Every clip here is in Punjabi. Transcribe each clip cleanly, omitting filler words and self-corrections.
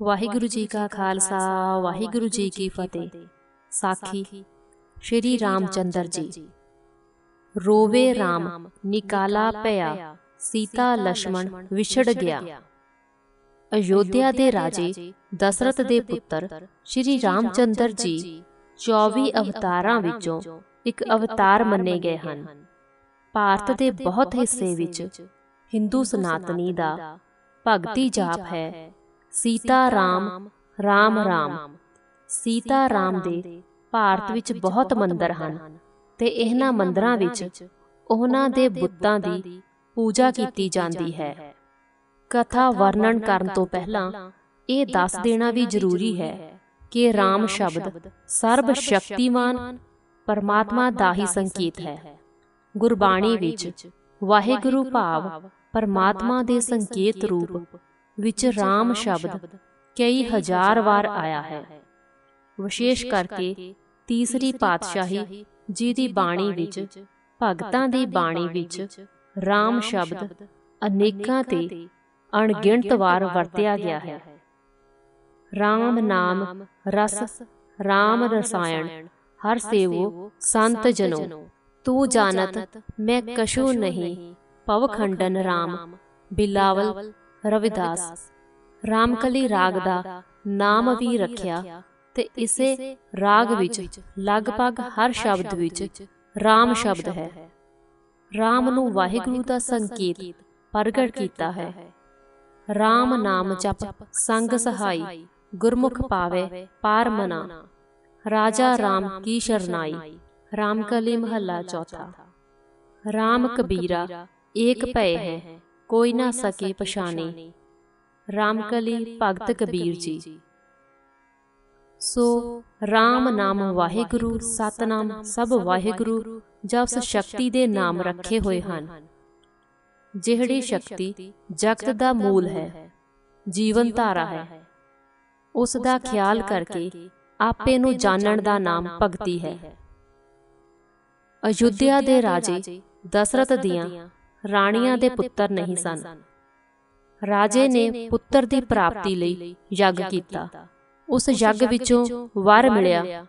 ਵਾਹਿਗੁਰੂ ਜੀ ਕਾ ਖਾਲਸਾ ਵਾਹਿਗੁਰੂ ਜੀ ਕੀ ਫਤਿਹ। ਸਾਖੀ ਸ਼੍ਰੀ ਰਾਮਚੰਦਰ ਜੀ। ਰੋਵੇ ਰਾਮ ਨਿਕਾਲਾ ਭਇਆ, ਸੀਤਾ ਲਛਮਣ ਵਿਛੜ ਗਿਆ। ਅਯੋਧਿਆ ਦੇ ਰਾਜੇ ਦਸ਼ਰਥ ਦੇ ਪੁੱਤਰ ਸ਼੍ਰੀ ਰਾਮਚੰਦਰ ਜੀ 24 ਅਵਤਾਰਾਂ ਵਿੱਚੋਂ ਇੱਕ ਅਵਤਾਰ ਮੰਨੇ ਗਏ ਹਨ। ਭਾਰਤ ਦੇ ਬਹੁਤ ਹਿੱਸੇ ਵਿੱਚ ਹਿੰਦੂ ਸਨਾਤਨੀ ਦਾ ਭਗਤੀ ਜਾਪ ਹੈ ਸੀਤਾ ਰਾਮ ਰਾਮ ਰਾਮ। ਸੀਤਾ ਰਾਮ ਦੇ ਭਾਰਤ ਵਿੱਚ ਬਹੁਤ ਮੰਦਰ ਹਨ ਤੇ ਇਹਨਾਂ ਮੰਦਰਾਂ ਵਿੱਚ ਉਹਨਾਂ ਦੇ ਬੁੱਤਾਂ ਦੀ ਪੂਜਾ ਕੀਤੀ ਜਾਂਦੀ ਹੈ। ਕਥਾ ਵਰਣਨ ਕਰਨ ਤੋਂ ਪਹਿਲਾਂ ਇਹ ਦੱਸ ਦੇਣਾ ਵੀ ਜ਼ਰੂਰੀ ਹੈ ਕਿ ਰਾਮ ਸ਼ਬਦ ਸਰਬ ਸ਼ਕਤੀਮਾਨ ਪਰਮਾਤਮਾ ਦਾ ਹੀ ਸੰਕੇਤ ਹੈ। ਗੁਰਬਾਣੀ ਵਿੱਚ ਵਾਹਿਗੁਰੂ ਭਾਵ ਪਰਮਾਤਮਾ ਦੇ ਸੰਕੇਤ ਰੂਪ ਵਿੱਚ ਰਾਮ ਸ਼ਬਦ ਕਈ ਹਜ਼ਾਰ ਵਾਰ ਆਇਆ ਹੈ। ਵਿਸ਼ੇਸ਼ ਕਰਕੇ ਤੀਸਰੀ ਪਾਤਸ਼ਾਹੀ ਜੀ ਦੀ ਬਾਣੀ ਵਿੱਚ, ਭਗਤਾਂ ਦੀ ਬਾਣੀ ਵਿੱਚ ਰਾਮ ਸ਼ਬਦ ਅਨੇਕਾਂ ਤੇ ਅਣਗਿਣਤ ਵਾਰ ਵਰਤਿਆ ਗਿਆ ਹੈ। ਰਾਮ ਨਾਮ ਰਸ ਰਾਮ ਰਸਾਇਣ ਹਰ ਸੇਵੋ ਸੰਤ ਜਨੋ, ਤੂੰ ਜਾਨਤ ਮੈਂ ਕਛੂ ਨਹੀਂ ਭਵ ਖੰਡਨ ਰਾਮ ਬਿਲਾਵਲ ਰਵਿਦਾਸ। ਰਾਮਕਲੀ ਰਾਗ ਦਾ ਨਾਮ ਵੀ ਰੱਖਿਆ ਤੇ ਇਸੇ ਰਾਗ ਵਿੱਚ ਲਗਭਗ ਹਰ ਸ਼ਬਦ ਵਿੱਚ ਰਾਮ ਸ਼ਬਦ ਹੈ। ਰਾਮ ਨੂੰ ਵਾਹਿਗੁਰੂ ਦਾ ਸੰਕੇਤ ਪ੍ਰਗਟ ਕੀਤਾ ਹੈ। ਰਾਮ ਨਾਮ ਜਪ ਸੰਗ ਸਹਾਈ, ਗੁਰਮੁਖ ਪਾਵੇ ਪਾਰ ਮਨਾ। ਰਾਜਾ ਰਾਮ ਕੀ ਸ਼ਰਨਾਈ। ਰਾਮਕਲੀ ਮਹੱਲਾ ਚੌਥਾ। ਰਾਮ ਕਬੀਰਾ ਏਕ ਭੈ ਹੈ, ਕੋਈ ਨਾ ਸਕੇ ਪਛਾਣੇ। ਰਾਮਕਲੀ ਭਗਤ ਕਬੀਰ ਜੀ। ਸੋ ਰਾਮ ਨਾਮ ਵਾਹਿਗੁਰੂ ਸਤਨਾਮ ਸਭ ਵਾਹਿਗੁਰੂ ਜਪੁ ਸ਼ਕਤੀ ਦੇ ਨਾਮ ਰੱਖੇ ਹੋਏ ਹਨ। ਜਿਹੜੀ ਸ਼ਕਤੀ ਜਗਤ ਦਾ ਮੂਲ ਹੈ, ਜੀਵਨ ਧਾਰਾ ਹੈ, ਉਸ ਦਾ ਖਿਆਲ ਕਰਕੇ ਆਪੇ ਨੂੰ ਜਾਣਨ ਦਾ ਨਾਮ ਭਗਤੀ ਹੈ। ਅਯੁੱਧਿਆ ਦੇ ਰਾਜੇ ਦਸ਼ਰਥ ਦੀਆਂ ਰਾਣੀਆਂ ਦੇ ਪੁੱਤਰ ਨਹੀਂ ਸਨ। ਰਾਜੇ ਨੇ ਪੁੱਤਰ ਦੀ ਪ੍ਰਾਪਤੀ ਲਈ ਯੱਗ ਕੀਤਾ। ਉਸ ਯੱਗ ਵਿੱਚੋਂ ਵਰ ਮਿਲਿਆ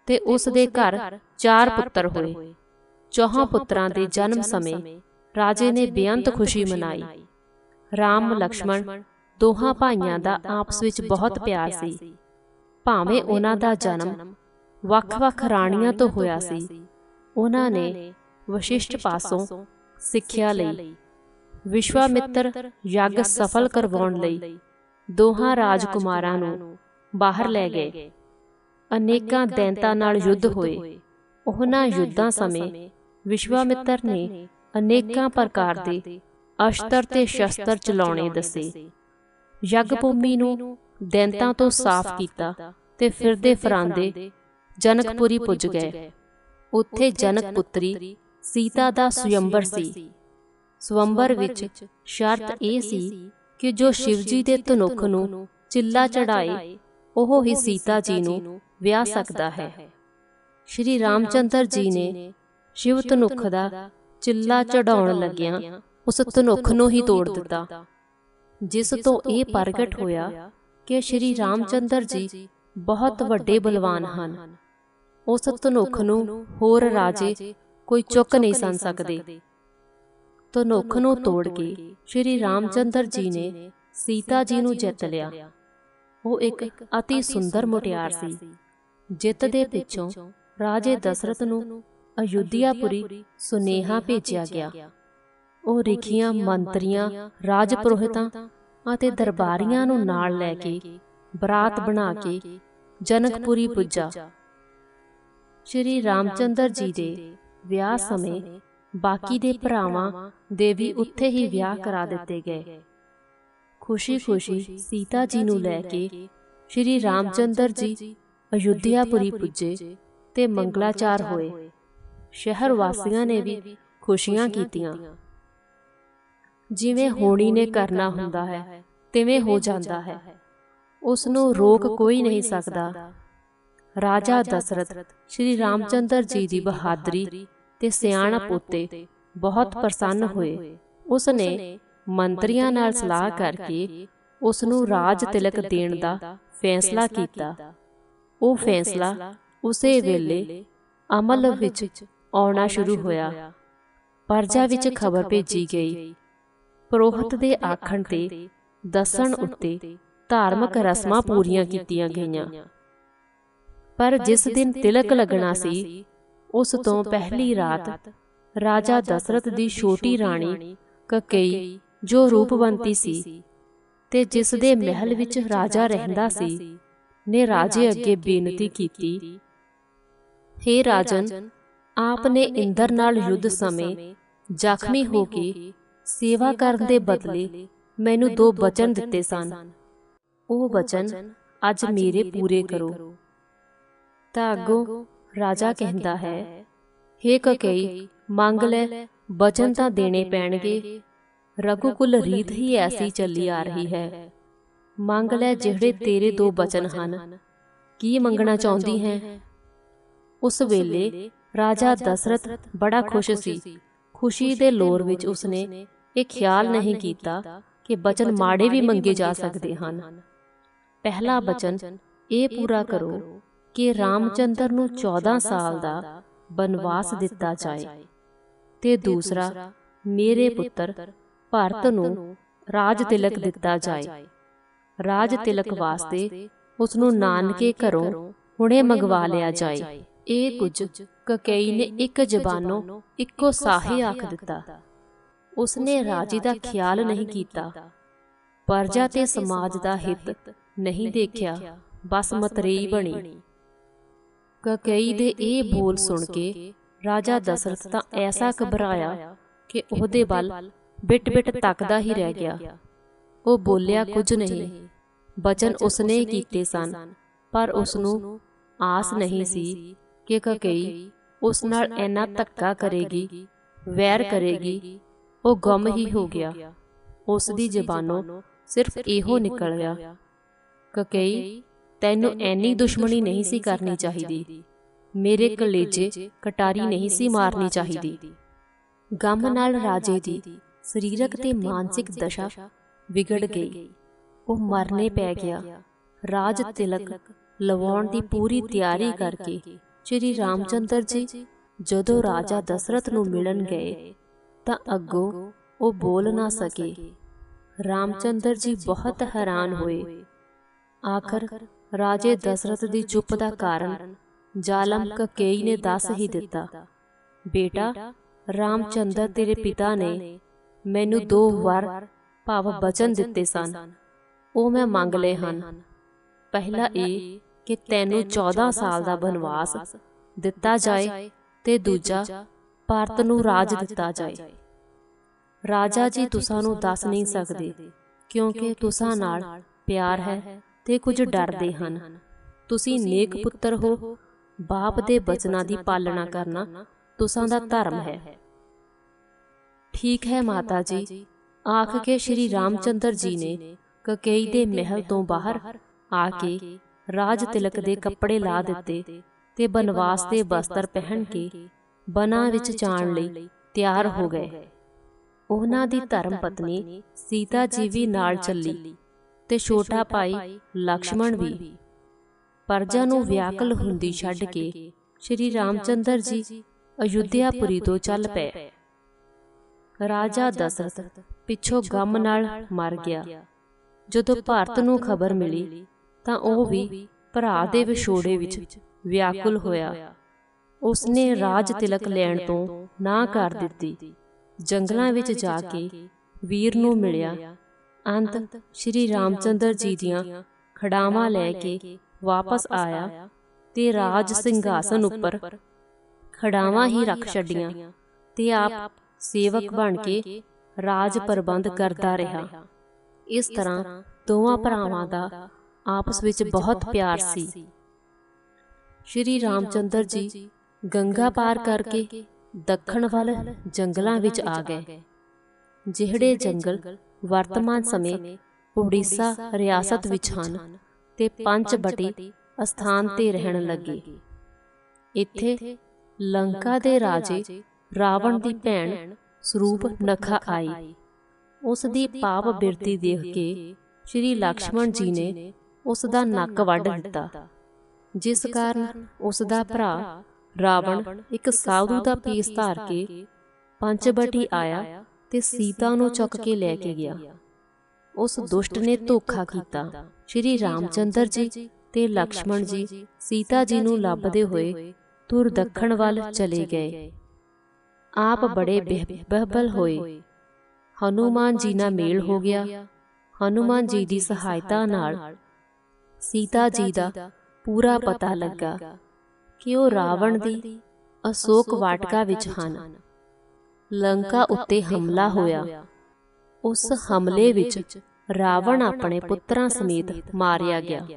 ਤੇ ਉਸ ਦੇ ਘਰ 4 ਪੁੱਤਰ ਹੋਏ। 4 ਪੁੱਤਰਾਂ ਦੇ ਜਨਮ ਸਮੇਂ ਰਾਜੇ ਨੇ ਬੇਅੰਤ ਖੁਸ਼ੀ ਮਨਾਈ। ਰਾਮ ਲਕਸ਼ਮਣ ਦੋਹਾਂ ਭਾਈਆਂ ਦਾ ਆਪਸ ਵਿੱਚ ਬਹੁਤ ਪਿਆਰ ਸੀ। ਭਾਵੇਂ ਉਹਨਾਂ ਦਾ ਜਨਮ ਵੱਖ-ਵੱਖ ਰਾਣੀਆਂ ਤੋਂ ਹੋਇਆ ਸੀ, ਉਹਨਾਂ ਨੇ ਵਸ਼ਿਸ਼ਠ ਪਾਸੋਂ ਸਿੱਖਿਆ ਲਈ। ਵਿਸ਼ਵਾਮਿੱਤਰ ਯੱਗ ਸਫਲ ਕਰਵਾਉਣ ਲਈ ਦੋਹਾਂ ਰਾਜਕੁਮਾਰਾਂ ਨੂੰ ਬਾਹਰ ਲੈ ਗਏ। ਅਨੇਕਾਂ ਦੈਂਤਾਂ ਨਾਲ ਯੁੱਧ ਹੋਏ। ਉਹਨਾਂ ਯੁੱਧਾਂ ਸਮੇਂ ਵਿਸ਼ਵਾਮਿੱਤਰ ਨੇ ਅਨੇਕਾਂ ਪ੍ਰਕਾਰ ਦੇ ਅਸਤਰ ਤੇ ਸ਼ਸਤਰ ਚਲਾਉਣੇ ਦੱਸੇ। ਯੱਗ ਭੂਮੀ ਨੂੰ ਦੈਂਤਾਂ ਤੋਂ ਸਾਫ਼ ਕੀਤਾ ਤੇ ਫਿਰਦੇ ਫਰਾਂਦੇ ਜਨਕਪੁਰੀ ਪੁੱਜ ਗਏ। ਉੱਥੇ ਜਨਕ ਪੁੱਤਰੀ ਸੀਤਾ ਦਾ ਸੁਯੰਬਰ ਸੀ। ਸੁਯੰਬਰ ਵਿੱਚ ਸ਼ਰਤ ਇਹ ਸੀ ਕਿ ਜੋ ਸ਼ਿਵ ਜੀ ਦੇ ਧਨੁੱਖ ਨੂੰ ਚਿੱਲਾ ਚੜਾਏ, ਉਹ ਹੀ ਸੀਤਾ ਜੀ ਨੂੰ ਵਿਆਹ ਸਕਦਾ ਹੈ। ਸ਼੍ਰੀ ਰਾਮਚੰਦਰ ਜੀ ਨੇ ਸ਼ਿਵ ਧਨੁੱਖ ਦਾ ਚਿੱਲਾ ਚੜਾਉਣ ਲੱਗਿਆਂ ਉਸ ਧਨੁੱਖ ਨੂੰ ਹੀ ਤੋੜ ਦਿੱਤਾ, ਜਿਸ ਤੋਂ ਇਹ ਪ੍ਰਗਟ ਹੋਇਆ ਕਿ ਸ਼੍ਰੀ ਰਾਮਚੰਦਰ ਜੀ ਬਹੁਤ ਵੱਡੇ ਬਲਵਾਨ ਹਨ। ਉਸ ਧਨੁੱਖ ਨੂੰ ਹੋਰ ਰਾਜੇ ਕੋਈ ਚੁੱਕ ਨਹੀਂ ਸਨ ਸਕਦੇ। ਧਨੁੱਖ ਨੂੰ ਤੋੜ ਕੇ ਸ਼੍ਰੀ ਰਾਮਚੰਦਰ ਜੀ ਨੇ ਸੀਤਾ ਜੀ ਨੂੰ ਜਿੱਤ ਲਿਆ। ਉਹ ਇੱਕ ਅਤੀ ਸੁੰਦਰ ਮੁਟਿਆਰ ਸੀ। ਜਿੱਤ ਦੇ ਪਿੱਛੋਂ ਰਾਜੇ ਦਸ਼ਰਥ ਨੂੰ ਅਯੁੱਧਿਆਪੁਰੀ ਸੁਨੇਹਾ ਭੇਜਿਆ ਗਿਆ। ਉਹ ਰਿਖੀਆਂ, ਮੰਤਰੀਆਂ, ਰਾਜ ਪੁਰੋਹਿਤਾਂ ਅਤੇ ਦਰਬਾਰੀਆਂ ਨੂੰ ਨਾਲ ਲੈ ਕੇ ਬਰਾਤ ਬਣਾ ਕੇ ਜਨਕਪੁਰੀ ਪੁੱਜਾ। ਸ਼੍ਰੀ ਰਾਮਚੰਦਰ ਜੀ ਦੇ ਵਿਆਹ ਸਮੇਂ ਬਾਕੀ ਦੇ ਭਰਾਵਾਂ ਦੇ ਵੀ ਉੱਥੇ ਹੀ ਵਿਆਹ ਕਰਾ ਦਿੱਤੇ ਗਏ। ਖੁਸ਼ੀ-ਖੁਸ਼ੀ ਸੀਤਾ ਜੀ ਨੂੰ ਲੈ ਕੇ ਸ਼੍ਰੀ ਰਾਮਚੰਦਰ ਜੀ ਅਯੁੱਧਿਆਪੁਰੀ ਪੁੱਜੇ ਤੇ ਮੰਗਲਾਚਾਰ ਹੋਏ। ਸ਼ਹਿਰ ਵਾਸੀਆਂ ਨੇ ਵੀ ਖੁਸ਼ੀਆਂ ਕੀਤੀਆਂ। ਜਿਵੇਂ ਹੋਣੀ ਨੇ ਕਰਨਾ ਹੁੰਦਾ ਹੈ ਤਿਵੇਂ ਹੋ ਜਾਂਦਾ ਹੈ, ਉਸ ਨੂੰ ਰੋਕ ਕੋਈ ਨਹੀਂ ਸਕਦਾ। ਰਾਜਾ ਦਸ਼ਰਥ ਸ਼੍ਰੀ ਰਾਮਚੰਦਰ ਜੀ ਦੀ ਬਹਾਦਰੀ ਤੇ ਸਿਆਣਪ ਉੱਤੇ ਬਹੁਤ ਪ੍ਰਸੰਨ ਹੋਏ। ਉਸ ਨੇ ਮੰਤਰੀਆਂ ਨਾਲ ਸਲਾਹ ਕਰਕੇ ਉਸ ਨੂੰ ਰਾਜ ਤਿਲਕ ਦੇਣ ਦਾ ਫੈਸਲਾ ਕੀਤਾ। ਉਹ ਫੈਸਲਾ ਉਸੇ ਵੇਲੇ ਅਮਲ ਵਿੱਚ ਆਉਣਾ ਸ਼ੁਰੂ ਹੋਇਆ। ਪਰਜਾ ਵਿੱਚ ਖਬਰ ਭੇਜੀ ਗਈ। ਪੁਰੋਹਿਤ ਦੇ ਆਖਣ ਤੇ ਦੱਸਣ ਉੱਤੇ ਧਾਰਮਿਕ ਰਸਮਾਂ ਪੂਰੀਆਂ ਕੀਤੀਆਂ ਗਈਆਂ। ਪਰ ਜਿਸ ਦਿਨ ਤਿਲਕ ਲੱਗਣਾ ਸੀ, ਉਸ ਤੋਂ ਪਹਿਲੀ ਰਾਤ ਰਾਜਾ ਦਸ਼ਰਥ ਦੀ ਛੋਟੀ ਰਾਣੀ ਕਕਈ, ਜੋ ਰੂਪਵੰਤੀ ਸੀ ਤੇ ਜਿਸ ਦੇ ਮਹਿਲ ਵਿੱਚ ਰਾਜਾ ਰਹਿੰਦਾ ਸੀ, ਨੇ ਰਾਜੇ ਅੱਗੇ ਬੇਨਤੀ ਕੀਤੀ, ਹੇ ਰਾਜਨ, ਆਪ ਨੇ ਇੰਦਰ ਨਾਲ ਯੁੱਧ ਸਮੇਂ ਜ਼ਖਮੀ ਹੋ ਕੇ ਸੇਵਾ ਕਰਨ ਦੇ ਬਦਲੇ ਮੈਨੂੰ 2 ਬਚਨ ਦਿੱਤੇ ਸਨ। ਉਹ ਬਚਨ ਅੱਜ ਮੇਰੇ ਪੂਰੇ ਕਰੋ। ਤਾਂ ਅੱਗੋਂ ਰਾਜਾ ਕਹਿੰਦਾ ਹੈ, ਹੇ ਕਕਈ, ਮੰਗ ਲੈ, ਬਚਨ ਤਾਂ ਦੇਣੇ ਪੈਣਗੇ। ਰਘੂਕੁਲ ਰੀਤ ਹੀ ਐਸੀ ਚੱਲੀ ਆ ਰਹੀ ਹੈ। ਮੰਗ ਲੈ ਜਿਹੜੇ ਤੇਰੇ 2 ਬਚਨ ਹਨ। ਕੀ ਮੰਗਣਾ ਚਾਹੁੰਦੀ ਹੈ? ਉਸ ਵੇਲੇ ਰਾਜਾ ਦਸ਼ਰਥ ਬੜਾ ਖੁਸ਼ ਸੀ। ਖੁਸ਼ੀ ਦੇ ਲੋਰ ਵਿੱਚ ਉਸਨੇ ਇਹ ਖਿਆਲ ਨਹੀਂ ਕੀਤਾ ਕਿ ਬਚਨ ਮਾੜੇ ਵੀ ਮੰਗੇ ਜਾ ਸਕਦੇ ਹਨ। ਪਹਿਲਾ ਬਚਨ ਇਹ ਪੂਰਾ ਕਰੋ ਕਿ ਰਾਮਚੰਦਰ ਨੂੰ 14 ਸਾਲ ਦਾ ਬਨਵਾਸ ਦਿੱਤਾ ਜਾਏ, ਤੇ ਦੂਸਰਾ, ਮੇਰੇ ਪੁੱਤਰ ਭਰਤ ਨੂੰ ਰਾਜ ਤਿਲਕ ਦਿੱਤਾ ਜਾਏ। ਰਾਜ ਤਿਲਕ ਵਾਸਤੇ ਉਸ ਨੂੰ ਨਾਨਕੇ ਘਰੋਂ ਹੁਣੇ ਮੰਗਵਾ ਲਿਆ ਜਾਏ। ਇਹ ਕੁਝ ਕਕਈ ਨੇ ਇੱਕ ਜ਼ਬਾਨੋਂ ਇੱਕੋ ਸਾਹੇ ਆਖ ਦਿੱਤਾ। ਉਸਨੇ ਰਾਜੇ ਦਾ ਖਿਆਲ ਨਹੀਂ ਕੀਤਾ, ਪਰਜਾ ਤੇ ਸਮਾਜ ਦਾ ਹਿੱਤ ਨਹੀਂ ਦੇਖਿਆ, ਬਸ ਮਤਰੇਈ ਬਣੀ। ਕਕਈ ਦੇ ਇਹ ਬੋਲ ਸੁਣ ਕੇ ਰਾਜਾ ਦਸ਼ਰਥ ਤਾਂ ਐਸਾ ਘਬਰਾਇਆ ਕਿ ਉਹਦੇ ਵੱਲ ਬਿਟ-ਬਿਟ ਤੱਕਦਾ ਹੀ ਰਹਿ ਗਿਆ। ਉਹ ਬੋਲਿਆ ਕੁਝ ਨਹੀਂ। ਬਚਨ ਉਸਨੇ ਕੀਤੇ ਸਨ, ਪਰ ਉਸਨੂੰ ਆਸ ਨਹੀਂ ਸੀ ਕਿ ਕਕਈ ਉਸ ਨਾਲ ਇੰਨਾ ਧੱਕਾ ਕਰੇਗੀ, ਵੈਰ ਕਰੇਗੀ। ਉਹ ਗੁੰਮ ਹੀ ਹੋ ਗਿਆ। ਉਸ ਦੀ ਜ਼ਬਾਨੋਂ ਸਿਰਫ ਇਹੋ ਨਿਕਲਿਆ, ਕਕਈ, ਤੈਨੂੰ ਐਨੀ ਦੁਸ਼ਮਣੀ ਨਹੀਂ ਸੀ ਕਰਨੀ ਚਾਹੀਦੀ। ਮੇਰੇ ਕਲੇਜੇ ਕਟਾਰੀ ਨਹੀਂ ਸੀ ਮਾਰਨੀ ਚਾਹੀਦੀ। ਗਮ ਨਾਲ ਰਾਜੇ ਦੀ ਸਰੀਰਕ ਤੇ ਮਾਨਸਿਕ ਦਸ਼ਾ ਵਿਗੜ ਗਈ। ਉਹ ਮਰਨੇ ਪੈ ਗਿਆ। ਰਾਜ ਤਿਲਕ ਲਵਾਉਣ ਦੀ ਪੂਰੀ ਤਿਆਰੀ ਕਰਕੇ ਸ਼੍ਰੀ ਰਾਮਚੰਦਰ ਜੀ ਜਦੋਂ ਰਾਜਾ ਦਸ਼ਰਥ ਨੂੰ ਮਿਲਣ ਗਏ ਤਾਂ ਅੱਗੋਂ ਉਹ ਬੋਲ ਨਾ ਸਕੇ। ਰਾਮਚੰਦਰ ਜੀ ਬਹੁਤ ਹੈਰਾਨ ਹੋਏ। ਆਖਰ ਰਾਜੇ ਦਸ਼ਰਥ ਦੀ ਚੁੱਪ ਦਾ ਕਾਰਨ ਜ਼ਾਲਮ ਕਕਈ ਨੇ ਦੱਸ ਹੀ ਦਿੱਤਾ। ਬੇਟਾ, ਰਾਮਚੰਦਰ ਤੇਰੇ ਪਿਤਾ ਨੇ ਮੈਨੂੰ 2 ਵਰ ਭਾਵ ਬਚਨ ਦਿੱਤੇ ਸਨ। ਉਹ ਮੈਂ ਮੰਗ ਲਏ ਹਨ। ਪਹਿਲਾ ਇਹ ਕਿ ਤੈਨੂੰ 14 ਸਾਲ ਦਾ ਬਨਵਾਸ ਦਿੱਤਾ ਜਾਏ, ਤੇ ਦੂਜਾ, ਭਾਰਤ ਨੂੰ ਰਾਜ ਦਿੱਤਾ ਜਾਏ। ਰਾਜਾ ਜੀ ਤੁਸਾਂ ਨੂੰ ਦੱਸ ਨਹੀਂ ਸਕਦੇ, ਕਿਉਂਕਿ ਤੁਸਾਂ ਨਾਲ ਪਿਆਰ ਹੈ ਤੇ ਕੁਝ ਡਰਦੇ ਹਨ। ਤੁਸੀਂ ਨੇਕ ਪੁੱਤਰ ਹੋ। ਬਾਪ ਦੇ ਬਚਨਾਂ ਦੀ ਪਾਲਣਾ ਕਰਨਾ ਤੁਸਾਂ ਦਾ ਧਰਮ ਹੈ। ਠੀਕ ਹੈ ਮਾਤਾ ਜੀ, ਆਖ ਕੇ ਸ਼੍ਰੀ ਰਾਮਚੰਦਰ ਜੀ ਨੇ ਕਕਈ ਦੇ ਮਹਿਲ ਤੋਂ ਬਾਹਰ ਆ ਕੇ ਰਾਜ ਤਿਲਕ ਦੇ ਕੱਪੜੇ ਲਾ ਦਿੱਤੇ ਤੇ ਬਨਵਾਸ ਦੇ ਬਸਤਰ ਪਹਿਨ ਕੇ ਬਨਾਂ ਵਿੱਚ ਜਾਣ ਲਈ ਤਿਆਰ ਹੋ ਗਏ। ਉਹਨਾਂ ਦੀ ਧਰਮ ਪਤਨੀ ਸੀਤਾ ਜੀ ਵੀ ਨਾਲ ਚੱਲੀ ਤੇ ਛੋਟਾ ਭਾਈ ਲਕਸ਼ਮਣ ਵੀ। ਪਰਜਾ ਨੂੰ ਵਿਆਕੁਲ ਹੁੰਦੀ ਛੱਡ ਕੇ ਸ਼੍ਰੀ ਰਾਮਚੰਦਰ ਜੀ ਅਯੁੱਧਿਆਪੁਰੀ ਤੋਂ ਚੱਲ ਪਏ। ਰਾਜਾ ਦਸ਼ਰਥ ਪਿੱਛੋਂ ਗਮ ਨਾਲ ਮਰ ਗਿਆ। ਜਦੋਂ ਭਾਰਤ ਨੂੰ ਖਬਰ ਮਿਲੀ ਤਾਂ ਉਹ ਵੀ ਭਰਾ ਦੇ ਵਿਛੋੜੇ ਵਿੱਚ ਵਿਆਕੁਲ ਹੋਇਆ। ਉਸਨੇ ਰਾਜ ਤਿਲਕ ਲੈਣ ਤੋਂ ਨਾ ਕਰ ਦਿੱਤੀ। ਜੰਗਲਾਂ ਵਿੱਚ ਜਾ ਕੇ ਵੀਰ ਨੂੰ ਮਿਲਿਆ। ਅੰਤ ਸ਼੍ਰੀ ਰਾਮਚੰਦਰ ਜੀ ਦੀਆਂ ਖੜਾਵਾਂ ਲੈ ਕੇ ਵਾਪਸ ਆਇਆ ਤੇ ਰਾਜ ਸਿੰਘਾਸਨ ਉੱਪਰ ਖੜਾਵਾਂ ਹੀ ਰੱਖ ਛੱਡੀਆਂ ਤੇ ਆਪ ਸੇਵਕ ਬਣ ਕੇ ਰਾਜ ਪ੍ਰਬੰਧ ਕਰਦਾ ਰਿਹਾ। ਇਸ ਤਰ੍ਹਾਂ ਦੋਵਾਂ ਭਰਾਵਾਂ ਦਾ ਆਪਸ ਵਿੱਚ ਬਹੁਤ ਪਿਆਰ ਸੀ। ਸ਼੍ਰੀ ਰਾਮਚੰਦਰ ਜੀ ਗੰਗਾ ਪਾਰ ਕਰਕੇ ਦੱਖਣ ਵੱਲ ਜੰਗਲਾਂ ਵਿੱਚ ਆ ਗਏ, ਜਿਹੜੇ ਜੰਗਲ ਵਰਤਮਾਨ ਸਮੇਂ ਉੜੀਸਾ ਰਿਆਸਤ ਵਿੱਚ ਹਨ ਤੇ ਪੰਚਵਟੀ ਅਸਥਾਨ ਤੇ ਰਹਿਣ ਲੱਗੇ। ਇੱਥੇ ਲੰਕਾ ਦੇ ਰਾਜੇ ਰਾਵਣ ਦੀ ਭੈਣ ਸਰੂਪ ਨਖਾ ਆਈ। ਉਸ ਦੀ ਪਾਪ ਬਿਰਤੀ ਦੇਖ ਕੇ ਸ਼੍ਰੀ ਲਕਸ਼ਮਣ ਜੀ ਨੇ ਉਸ ਦਾ ਨੱਕ ਵੱਢ ਦਿੱਤਾ, ਜਿਸ ਕਾਰਨ ਉਸ ਦਾ ਭਰਾ ਰਾਵਣ ਇੱਕ ਸਾਧੂ ਦਾ ਭੇਸ ਧਾਰ ਕੇ ਪੰਚਵਟੀ ਆਇਆ ਤੇ ਸੀਤਾ ਨੂੰ ਚੁੱਕ ਕੇ ਲੈ ਕੇ ਗਿਆ। ਉਸ ਦੁਸ਼ਟ ਨੇ ਧੋਖਾ ਕੀਤਾ। ਸ਼੍ਰੀ ਰਾਮਚੰਦਰ ਜੀ ਤੇ ਲਕਸ਼ਮਣ ਜੀ ਸੀਤਾ ਜੀ ਨੂੰ ਲੱਭਦੇ ਹੋਏ ਤੁਰ ਦੱਖਣ ਵੱਲ ਚਲੇ ਗਏ। ਆਪ ਬੜੇ ਬਹਿਬਲ ਹੋਏ। ਹਨੂਮਾਨ ਜੀ ਨਾਲ ਮੇਲ ਹੋ ਗਿਆ। ਹਨੂਮਾਨ ਜੀ ਦੀ ਸਹਾਇਤਾ ਨਾਲ ਸੀਤਾ ਜੀ ਦਾ ਪੂਰਾ ਪਤਾ ਲੱਗਾ ਕਿ ਉਹ ਰਾਵਣ ਦੀ ਅਸ਼ੋਕ ਵਾਟਕਾ ਵਿੱਚ ਹਨ। ਲੰਕਾ ਉੱਤੇ ਹਮਲਾ ਹੋਇਆ। ਉਸ ਹਮਲੇ ਵਿੱਚ ਰਾਵਣ ਆਪਣੇ ਪੁੱਤਰਾਂ ਸਮੇਤ ਮਾਰਿਆ ਗਿਆ।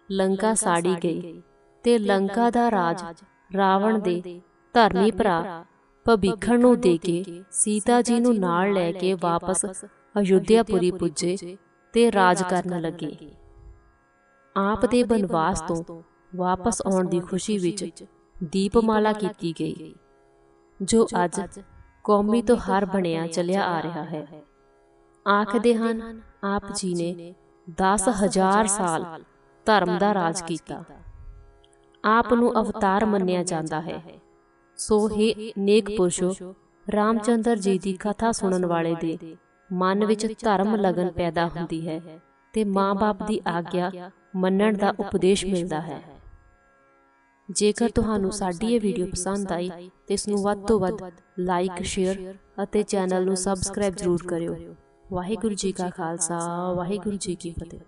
ਲੰਕਾ ਸਾੜੀ ਗਈ ਤੇ ਲੰਕਾ ਦਾ ਰਾਜ ਰਾਵਣ ਦੇ ਧਰਮੀ ਭਰਾ ਭੀਖਣ ਨੂੰ ਦੇ ਕੇ ਸੀਤਾ ਜੀ ਨੂੰ ਨਾਲ ਲੈ ਕੇ ਵਾਪਸ ਅਯੁੱਧਿਆਪੁਰੀ ਪੁੱਜੇ ਤੇ ਰਾਜ ਕਰਨ ਲੱਗੇ। ਆਪ ਦੇ ਬਨਵਾਸ ਤੋਂ ਵਾਪਸ ਆਉਣ ਦੀ ਖੁਸ਼ੀ ਵਿੱਚ ਦੀਪਮਾਲਾ ਕੀਤੀ ਗਈ, ਜੋ ਅੱਜ ਕੌਮੀ ਤਿਉਹਾਰ ਬਣਿਆ ਚੱਲਿਆ ਆ ਰਿਹਾ ਹੈ। ਆਖਦੇ ਹਨ ਆਪ ਜੀ ਨੇ 10,000 ਸਾਲ ਧਰਮ ਦਾ ਰਾਜ ਕੀਤਾ। ਆਪ ਨੂੰ ਅਵਤਾਰ ਮੰਨਿਆ ਜਾਂਦਾ ਹੈ। ਸੋ ਹੇ ਨੇਕ ਪੁਰਸ਼ੋ, ਰਾਮਚੰਦਰ ਜੀ ਦੀ ਕਥਾ ਸੁਣਨ ਵਾਲੇ ਦੇ ਮਨ ਵਿੱਚ ਧਰਮ ਲਗਨ ਪੈਦਾ ਹੁੰਦੀ ਹੈ ਤੇ ਮਾਂ-ਬਾਪ ਦੀ ਆਗਿਆ ਮੰਨਣ ਦਾ ਉਪਦੇਸ਼ ਮਿਲਦਾ ਹੈ। ਜੇਕਰ ਤੁਹਾਨੂੰ ਸਾਡੀ ਇਹ ਵੀਡੀਓ ਪਸੰਦ ਆਈ ਤੇ ਇਸ ਨੂੰ ਵੱਧ ਤੋਂ ਵੱਧ ਲਾਈਕ, ਸ਼ੇਅਰ ਅਤੇ ਚੈਨਲ ਨੂੰ ਸਬਸਕ੍ਰਾਈਬ ਜ਼ਰੂਰ ਕਰਿਓ। ਵਾਹਿਗੁਰੂ ਜੀ ਕਾ ਖਾਲਸਾ, ਵਾਹਿਗੁਰੂ ਜੀ ਕੀ ਫਤਿਹ।